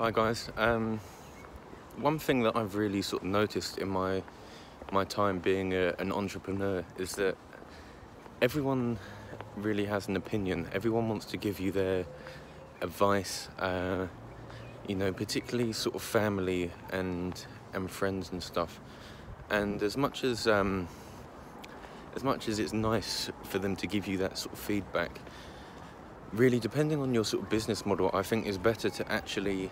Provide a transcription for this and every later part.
Hi guys. One thing that I've really sort of noticed in my time being an entrepreneur is that everyone really has an opinion. Everyone wants to give you their advice. Particularly sort of family and friends and stuff. And as much as it's nice for them to give you that sort of feedback, really depending on your sort of business model, I think it's better to actually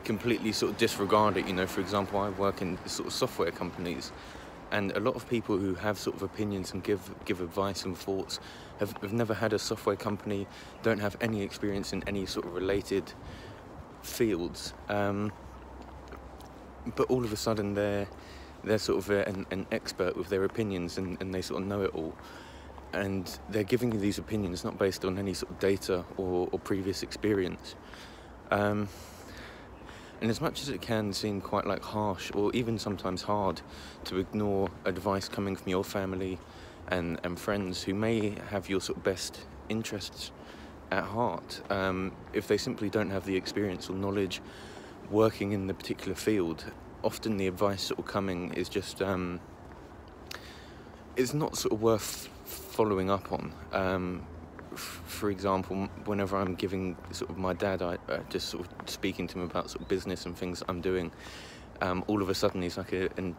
completely sort of disregard it. For example, I work in sort of software companies, and a lot of people who have sort of opinions and give advice and thoughts have never had a software company, don't have any experience in any sort of related fields, but all of a sudden they're sort of an expert with their opinions, and they sort of know it all. And they're giving you these opinions not based on any sort of data or previous experience. And as much as it can seem quite like harsh or even sometimes hard to ignore advice coming from your family and friends who may have your sort of best interests at heart, if they simply don't have the experience or knowledge working in the particular field, often the advice sort of coming is just it's not sort of worth following up on. For example, whenever I'm giving sort of my dad, I just sort of speaking to him about sort of business and things I'm doing, all of a sudden he's like an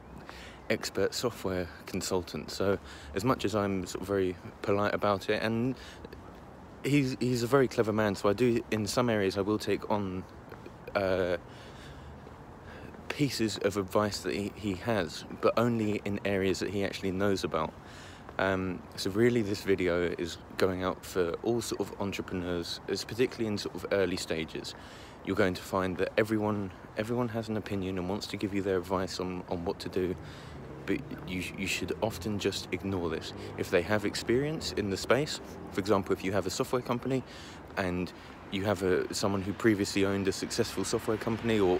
expert software consultant. So as much as I'm sort of very polite about it, and he's a very clever man, so I do, in some areas I will take on pieces of advice that he has, but only in areas that he actually knows about. So really this video is going out for all sort of entrepreneurs, particularly in sort of early stages. You're going to find that everyone has an opinion and wants to give you their advice on what to do, but you should often just ignore this. If they have experience in the space, for example, if you have a software company and you have someone who previously owned a successful software company or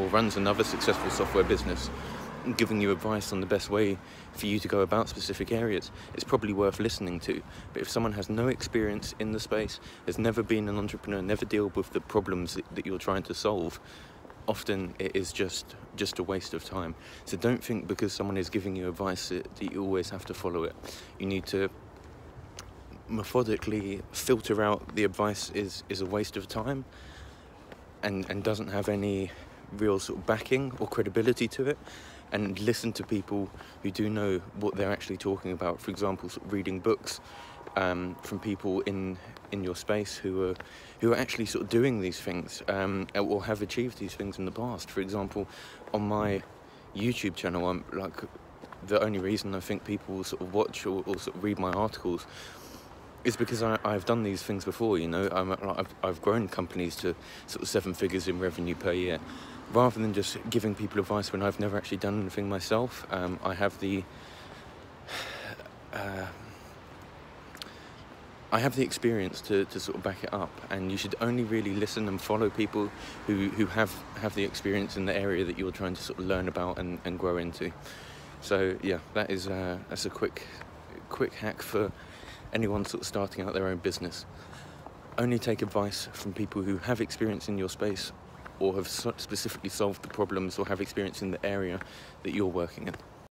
runs another successful software business, giving you advice on the best way for you to go about specific areas, it's probably worth listening to. But if someone has no experience in the space, has never been an entrepreneur, never dealt with the problems that you're trying to solve, often it is just a waste of time. So don't think because someone is giving you advice that you always have to follow it. You need to methodically filter out the advice is a waste of time and doesn't have any real sort of backing or credibility to it, and listen to people who do know what they're actually talking about. For example, sort of reading books from people in your space who are actually sort of doing these things or have achieved these things in the past. For example, on my YouTube channel, I'm like, the only reason I think people will sort of watch or sort of read my articles is because I've done these things before. I've grown companies to sort of 7 figures in revenue per year. Rather than just giving people advice when I've never actually done anything myself, I have the experience to sort of back it up. And you should only really listen and follow people who have the experience in the area that you're trying to sort of learn about and grow into. So yeah, that's a quick hack for anyone sort of starting out their own business. Only take advice from people who have experience in your space or have specifically solved the problems or have experience in the area that you're working in.